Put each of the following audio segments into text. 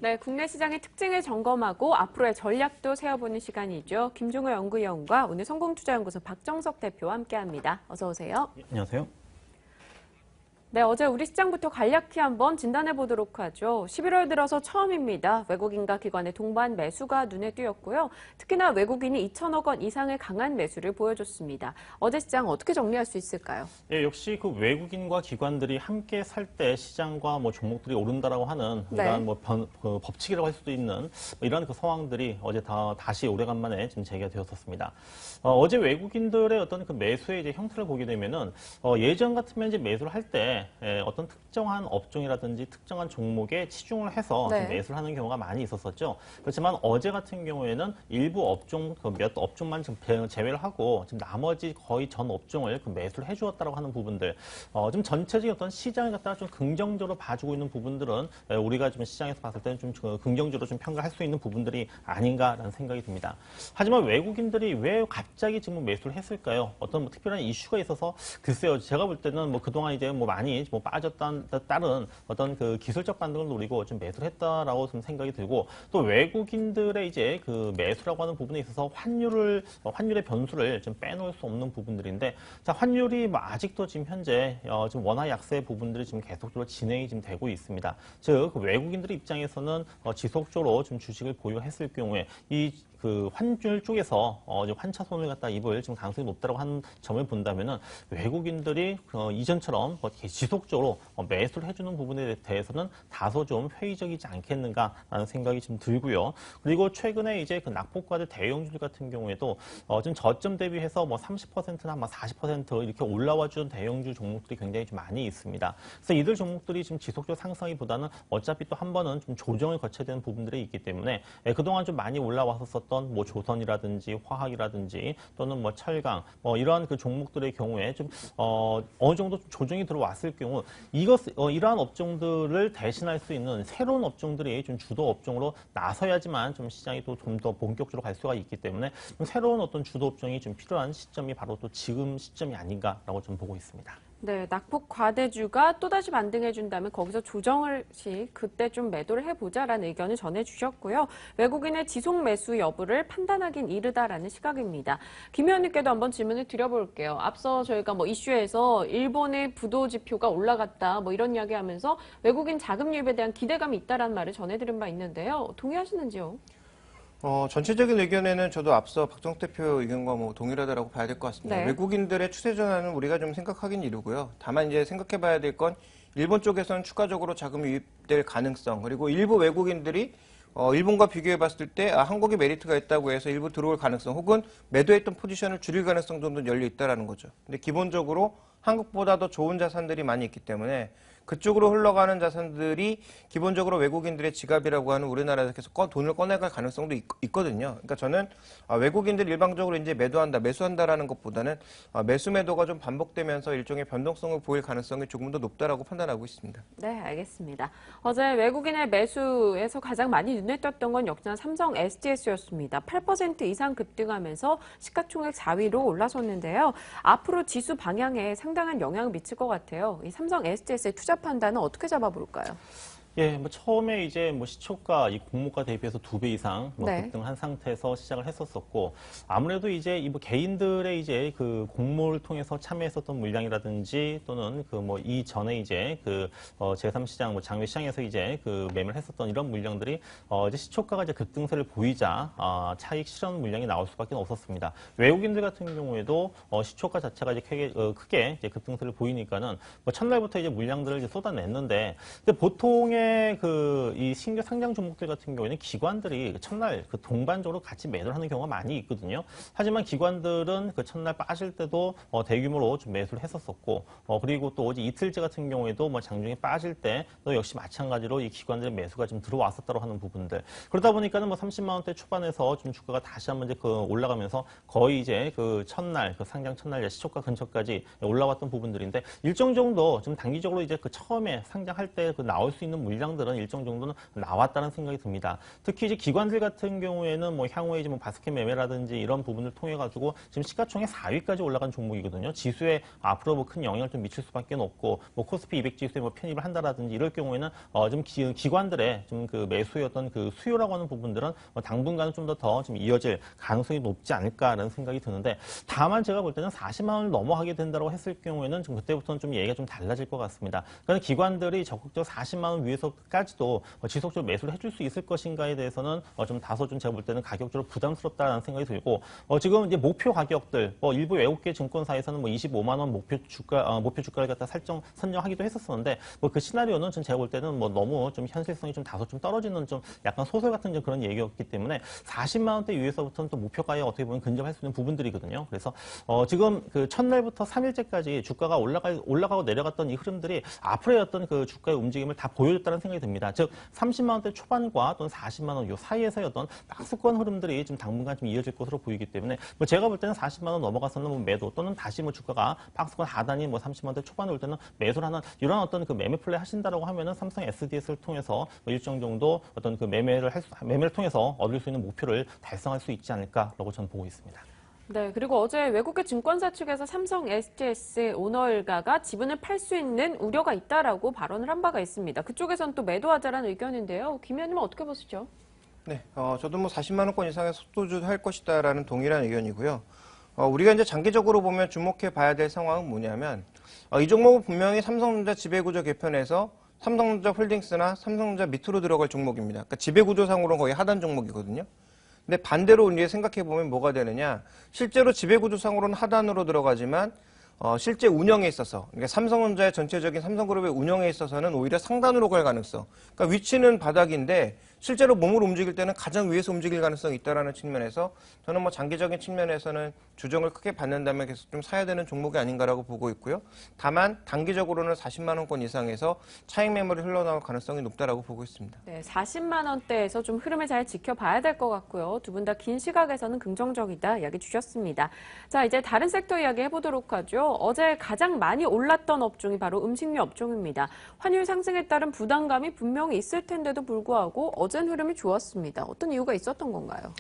네, 국내 시장의 특징을 점검하고 앞으로의 전략도 세워보는 시간이죠. 김종호 연구위원과 오늘 성공투자연구소 박정석 대표와 함께합니다. 어서 오세요. 안녕하세요. 네, 어제 우리 시장부터 간략히 한번 진단해 보도록 하죠. 11월 들어서 처음입니다. 외국인과 기관의 동반 매수가 눈에 띄었고요. 특히나 외국인이 2천억 원 이상의 강한 매수를 보여줬습니다. 어제 시장 어떻게 정리할 수 있을까요? 예, 역시 그 외국인과 기관들이 함께 살 때 시장과 뭐 종목들이 오른다라고 하는 이러한 그 법칙이라고 할 수도 있는 이런 그 상황들이 어제 다시 오래간만에 지금 재개가 되었었습니다. 어제 외국인들의 어떤 그 매수의 이제 형태를 보게 되면은 예전 같으면 이제 매수를 할 때 어떤 특정한 업종이라든지 특정한 종목에 치중을 해서 매수를 하는 경우가 많이 있었었죠. 그렇지만 어제 같은 경우에는 일부 업종, 몇 업종만 좀 제외를 하고 지금 나머지 거의 전 업종을 그 매수를 해주었다고 하는 부분들, 좀 전체적인 어떤 시장을 갖다가 좀 긍정적으로 봐주고 있는 부분들은 우리가 좀 시장에서 봤을 때는 좀 긍정적으로 좀 평가할 수 있는 부분들이 아닌가라는 생각이 듭니다. 하지만 외국인들이 왜 갑자기 지금 매수를 했을까요? 어떤 뭐 특별한 이슈가 있어서 글쎄요, 제가 볼 때는 뭐 그동안 이제 뭐 많이 뭐 빠졌다는 다른 어떤 그 기술적 반등을 노리고 좀 매수를 했다라고 좀 생각이 들고, 또 외국인들의 이제 그 매수라고 하는 부분에 있어서 환율의 변수를 좀 빼놓을 수 없는 부분들인데, 자, 환율이 뭐 아직도 지금 현재 좀 원화 약세 부분들이 지금 계속적으로 진행이 지금 되고 있습니다. 즉, 그 외국인들의 입장에서는 지속적으로 좀 주식을 보유했을 경우에 그 환율 쪽에서 환차손을 갖다 입을 지금 가능성이 높다고 하는 점을 본다면은 외국인들이 이전처럼 지속적으로 매수를 해주는 부분에 대해서는 다소 좀 회의적이지 않겠는가라는 생각이 좀 들고요. 그리고 최근에 이제 그 낙폭과대 대형주들 같은 경우에도 좀 저점 대비해서 뭐 30%나 뭐 40% 이렇게 올라와 주는 대형주 종목들이 굉장히 좀 많이 있습니다. 그래서 이들 종목들이 지금 지속적 상승하기보다는 어차피 또 한 번은 좀 조정을 거쳐야 되는 부분들이 있기 때문에 그동안 좀 많이 올라왔었던 뭐 조선이라든지 화학이라든지 또는 뭐 철강 이러한 그 종목들의 경우에 좀 어느 정도 조정이 들어왔을 경우 이러한 업종들을 대신할 수 있는 새로운 업종들이 좀 주도 업종으로 나서야지만 좀 시장이 또 좀 더 본격적으로 갈 수가 있기 때문에 좀 새로운 어떤 주도 업종이 좀 필요한 시점이 바로 또 지금 시점이 아닌가라고 좀 보고 있습니다. 네, 낙폭 과대주가 또다시 반등해준다면 거기서 조정을 그때 좀 매도를 해보자라는 의견을 전해주셨고요. 외국인의 지속 매수 여부를 판단하긴 이르다라는 시각입니다. 김 의원님께도 한번 질문을 드려볼게요. 앞서 저희가 뭐 이슈에서 일본의 부도 지표가 올라갔다 뭐 이런 이야기하면서 외국인 자금 유입에 대한 기대감이 있다라는 말을 전해드린 바 있는데요. 동의하시는지요? 전체적인 의견에는 저도 앞서 박정석 대표 의견과 뭐 동일하다라고 봐야 될 것 같습니다. 네. 외국인들의 추세 전환은 우리가 좀 생각하긴 이르고요. 다만 이제 생각해 봐야 될 건 일본 쪽에서는 추가적으로 자금이 유입될 가능성, 그리고 일부 외국인들이 일본과 비교해 봤을 때 한국에 메리트가 있다고 해서 일부 들어올 가능성, 혹은 매도했던 포지션을 줄일 가능성 정도는 열려 있다라는 거죠. 근데 기본적으로 한국보다 더 좋은 자산들이 많이 있기 때문에 그쪽으로 흘러가는 자산들이 기본적으로 외국인들의 지갑이라고 하는 우리나라에서 계속 돈을 꺼내갈 가능성도 있거든요. 그러니까 저는 외국인들 일방적으로 이제 매수한다라는 것보다는 매수 매도가 좀 반복되면서 일종의 변동성을 보일 가능성이 조금 더 높다라고 판단하고 있습니다. 네, 알겠습니다. 어제 외국인의 매수에서 가장 많이 눈에 띄었던 건 역시나 삼성 SDS였습니다. 8% 이상 급등하면서 시가총액 4위로 올라섰는데요. 앞으로 지수 방향에 상당한 영향을 미칠 것 같아요. 이 삼성 SDS의 투자 판단은 어떻게 잡아볼까요? 예, 뭐 처음에 이제 뭐 시초가 이 공모가 대비해서 2배 이상 네. 급등한 상태에서 시작을 했었었고, 아무래도 이제 이 뭐 개인들의 이제 그 공모를 통해서 참여했었던 물량이라든지 또는 그 뭐 이전에 이제 그 제3시장 뭐 장외 시장에서 이제 그 매매를 했었던 이런 물량들이 이제 시초가가 이제 급등세를 보이자 차익 실현 물량이 나올 수밖에 없었습니다. 외국인들 같은 경우에도 시초가 자체가 이제 크게 이제 급등세를 보이니까는 뭐 첫날부터 이제 물량들을 이제 쏟아냈는데, 근데 보통의 이 신규 상장 종목들 같은 경우에는 기관들이 첫날 그 동반적으로 같이 매도를 하는 경우가 많이 있거든요. 하지만 기관들은 그 첫날 빠질 때도 대규모로 좀 매수를 했었었고, 그리고 또 어제 이틀째 같은 경우에도 뭐 장중에 빠질 때도 역시 마찬가지로 이 기관들의 매수가 좀 들어왔었다고 하는 부분들. 그러다 보니까는 뭐 30만 원대 초반에서 좀 주가가 다시 한번 이제 올라가면서 거의 이제 그 첫날 그 상장 첫날 시초가 근처까지 올라왔던 부분들인데, 일정 정도 좀 단기적으로 이제 그 처음에 상장할 때 그 나올 수 있는 물량들은 일정 정도는 나왔다는 생각이 듭니다. 특히 이제 기관들 같은 경우에는 뭐 향후에 이제 뭐 바스켓 매매라든지 이런 부분을 통해 가지고 지금 시가총액 4위까지 올라간 종목이거든요. 지수에 앞으로 뭐 큰 영향을 좀 미칠 수밖에 없고 뭐 코스피 200 지수에 뭐 편입을 한다라든지 이럴 경우에는 좀 기관들의 좀 그 매수의 어떤 그 수요라고 하는 부분들은 당분간은 좀 더 좀 이어질 가능성이 높지 않을까라는 생각이 드는데, 다만 제가 볼 때는 40만 원을 넘어가게 된다고 했을 경우에는 좀 그때부터는 좀 얘기가 좀 달라질 것 같습니다. 그러니까 기관들이 적극적으로 40만 원 위에서까지도 지속적으로 매수를 해줄 수 있을 것인가에 대해서는 좀 다소 좀 제가 볼 때는 가격적으로 부담스럽다는 생각이 들고, 지금 이제 목표 가격들 일부 외국계 증권사에서는 뭐 25만 원 목표 주가를 갖다 선정하기도 했었었는데, 그 시나리오는 제가 볼 때는 뭐 너무 좀 현실성이 좀 다소 좀 떨어지는 좀 약간 소설 같은 그런 얘기였기 때문에 40만 원대 위에서부터는 또 목표가에 어떻게 보면 근접할 수 있는 부분들이거든요. 그래서 지금 그 첫날부터 3일째까지 주가가 올라가고 내려갔던 이 흐름들이 앞으로의 어떤 그 주가의 움직임을 다 보여줬다는 생각이 듭니다. 즉 30만 원대 초반과 또는 40만 원 요 사이에서의 어떤 박스권 흐름들이 좀 당분간 좀 이어질 것으로 보이기 때문에 뭐 제가 볼 때는 40만 원 넘어가서는 뭐 매도 또는 다시 뭐 주가가 박스권 하단이 뭐 30만 원대 초반에 올 때는 매수를 하는 이런 어떤 그 매매 플레이 하신다라고 하면은 삼성 SDS를 통해서 뭐 일정 정도 어떤 그 매매를 통해서 얻을 수 있는 목표를 달성할 수 있지 않을까라고 저는 보고 있습니다. 네, 그리고 어제 외국계 증권사 측에서 삼성 SDS 오너 일가가 지분을 팔 수 있는 우려가 있다라고 발언을 한 바가 있습니다. 그쪽에서는 또 매도하자라는 의견인데요. 김 의원님은 어떻게 보시죠? 네, 저도 뭐 40만 원권 이상의 속도주 할 것이다라는 동일한 의견이고요. 우리가 이제 장기적으로 보면 주목해 봐야 될 상황은 뭐냐면, 이 종목은 분명히 삼성전자 지배구조 개편에서 삼성전자 홀딩스나 삼성전자 밑으로 들어갈 종목입니다. 그러니까 지배구조상으로는 거의 하단 종목이거든요. 근데 반대로 이제 생각해 보면 뭐가 되느냐? 실제로 지배구조상으로는 하단으로 들어가지만 실제 운영에 있어서, 그러니까 삼성전자의 전체적인 삼성그룹의 운영에 있어서는 오히려 상단으로 갈 가능성. 그러니까 위치는 바닥인데 실제로 몸을 움직일 때는 가장 위에서 움직일 가능성이 있다라는 측면에서 저는 뭐 장기적인 측면에서는 주정을 크게 받는다면 계속 좀 사야 되는 종목이 아닌가라고 보고 있고요. 다만 단기적으로는 40만 원권 이상에서 차익 매물이 흘러나올 가능성이 높다라고 보고 있습니다. 네, 40만 원대에서 좀 흐름을 잘 지켜봐야 될 것 같고요. 두 분 다 긴 시각에서는 긍정적이다 이야기 주셨습니다. 자, 이제 다른 섹터 이야기 해보도록 하죠. 어제 가장 많이 올랐던 업종이 바로 음식료 업종입니다. 환율 상승에 따른 부담감이 분명히 있을 텐데도 불구하고 어제는 흐름이 좋았습니다. 어떤 이유가 있었던 건가요?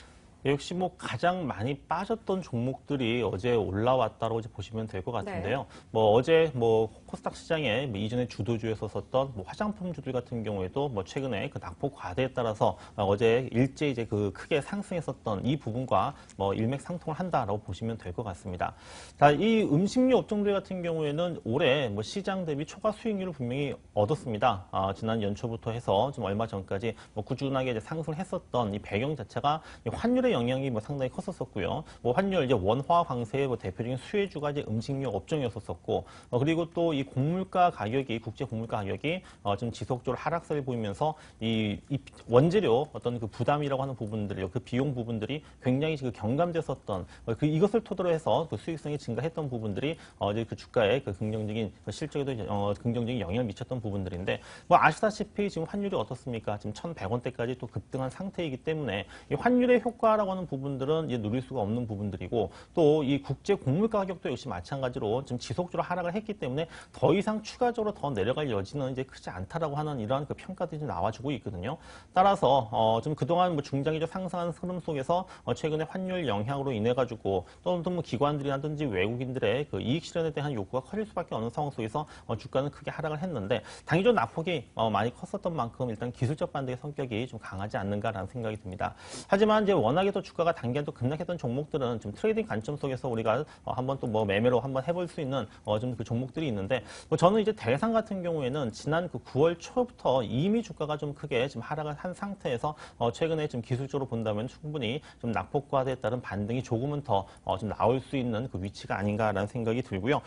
역시 뭐 가장 많이 빠졌던 종목들이 어제 올라왔다고 이제 보시면 될 것 같은데요. 네. 뭐 어제 뭐 코스닥 시장에 뭐 이전에 주도주에서 섰던 뭐 화장품주들 같은 경우에도 뭐 최근에 그 낙폭 과대에 따라서 어제 일제 이제 그 크게 상승했었던 이 부분과 뭐 일맥상통을 한다라고 보시면 될 것 같습니다. 자, 이 음식료 업종들 같은 경우에는 올해 뭐 시장 대비 초과 수익률을 분명히 얻었습니다. 지난 연초부터 해서 좀 얼마 전까지 뭐 꾸준하게 이제 상승을 했었던 이 배경 자체가 이 환율의 영향이 뭐 상당히 컸었고요. 뭐 환율 이제 원화 강세의 뭐 대표적인 수혜주가 이제 음식료 업종이었었고, 그리고 또 이 곡물가 가격이 국제 곡물가 가격이 좀 지속적으로 하락세를 보이면서 이 원재료 어떤 그 부담이라고 하는 부분들이 그 비용 부분들이 굉장히 그 경감됐었던 이것을 토대로 해서 그 수익성이 증가했던 부분들이 이제 그 주가에 그 긍정적인 실적에도 긍정적인 영향을 미쳤던 부분들인데, 뭐 아시다시피 지금 환율이 어떻습니까? 지금 1,100원대까지 또 급등한 상태이기 때문에 이 환율의 효과라고 하는 부분들은 이제 누릴 수가 없는 부분들이고, 또 이 국제 곡물가 가격도 역시 마찬가지로 지금 지속적으로 하락을 했기 때문에 더 이상 추가적으로 더 내려갈 여지는 이제 크지 않다라고 하는 이러한 그 평가들이 좀 나와주고 있거든요. 따라서 좀 그동안 뭐 중장기적 상승한 흐름 속에서 최근에 환율 영향으로 인해 가지고 또는 뭐 기관들이라든지 외국인들의 그 이익 실현에 대한 욕구가 커질 수밖에 없는 상황 속에서 주가는 크게 하락을 했는데, 단기적 낙폭이 많이 컸었던 만큼 일단 기술적 반등의 성격이 좀 강하지 않는가라는 생각이 듭니다. 하지만 이제 워낙에 또 주가가 단기간 또 급락했던 종목들은 좀 트레이딩 관점 속에서 우리가 한번 또 뭐 매매로 한번 해볼 수 있는 좀 그 종목들이 있는데, 뭐 저는 이제 대상 같은 경우에는 지난 그 9월 초부터 이미 주가가 좀 크게 지금 하락을 한 상태에서 최근에 좀 기술적으로 본다면 충분히 좀 낙폭과에 따른 반등이 조금은 더 좀 나올 수 있는 그 위치가 아닌가라는 생각이 들고요.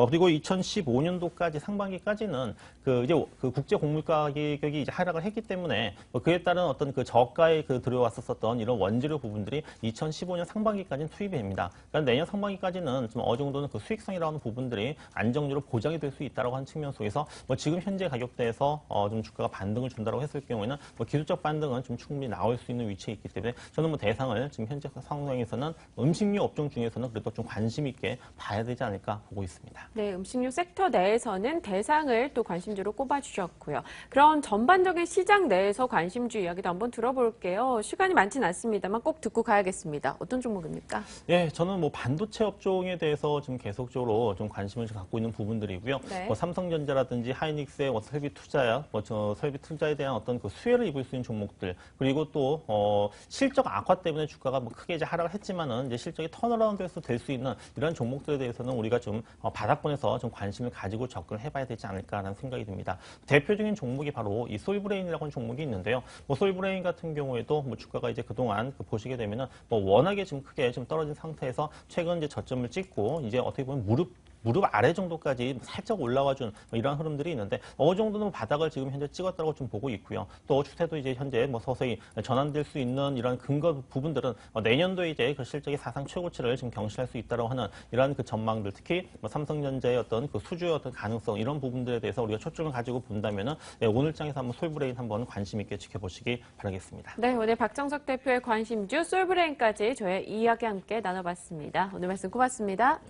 그리고 2015년도까지 상반기까지는 그 이제 그 국제 곡물가 가격이 이제 하락을 했기 때문에 그에 따른 어떤 그 저가에 그 들어왔었던 이런 원재료 부분 부분들이 2015년 상반기까지는 투입이 됩니다. 그러니까 내년 상반기까지는 좀 어느 정도는 그 수익성이라는 부분들이 안정적으로 보장이 될 수 있다라고 하는 측면 속에서 뭐 지금 현재 가격대에서 좀 주가가 반등을 준다라고 했을 경우에는 뭐 기술적 반등은 좀 충분히 나올 수 있는 위치에 있기 때문에 저는 뭐 대상을 지금 현재 상황에서는 음식료 업종 중에서는 그래도 좀 관심 있게 봐야 되지 않을까 보고 있습니다. 네, 음식료 섹터 내에서는 대상을 또 관심주로 꼽아주셨고요. 그럼 전반적인 시장 내에서 관심주 이야기도 한번 들어볼게요. 시간이 많진 않습니다만 꼭 듣고 가야겠습니다. 어떤 종목입니까? 예, 저는 뭐 반도체 업종에 대해서 좀 계속적으로 좀 관심을 좀 갖고 있는 부분들이고요. 네. 뭐 삼성전자라든지 하이닉스의 뭐 설비 투자야, 설비 투자에 대한 어떤 그 수혜를 입을 수 있는 종목들, 그리고 또 실적 악화 때문에 주가가 뭐 크게 이제 하락을 했지만은 이제 실적이 턴어라운드에서 될 수 있는 이런 종목들에 대해서는 우리가 좀 바닥권에서 좀 관심을 가지고 접근을 해봐야 되지 않을까라는 생각이 듭니다. 대표적인 종목이 바로 이 솔브레인이라고 하는 종목이 있는데요. 뭐 솔브레인 같은 경우에도 뭐 주가가 이제 그동안 보시게 되면은 뭐 워낙에 좀 크게 좀 떨어진 상태에서 최근 이제 저점을 찍고 이제 어떻게 보면 무릎 아래 정도까지 살짝 올라와 준 이런 흐름들이 있는데 어느 정도는 바닥을 지금 현재 찍었다고 좀 보고 있고요. 또 추세도 이제 현재 뭐 서서히 전환될 수 있는 이런 근거 부분들은 내년도에 이제 그 실적의 사상 최고치를 지금 경신할 수 있다고 하는 이러한 그 전망들, 특히 뭐 삼성전자의 어떤 그 수주의 어떤 가능성 이런 부분들에 대해서 우리가 초점을 가지고 본다면은 오늘 장에서 한번 솔브레인 한번 관심 있게 지켜보시기 바라겠습니다. 네, 오늘 박정석 대표의 관심주 솔브레인까지 저의 이야기 함께 나눠봤습니다. 오늘 말씀 고맙습니다.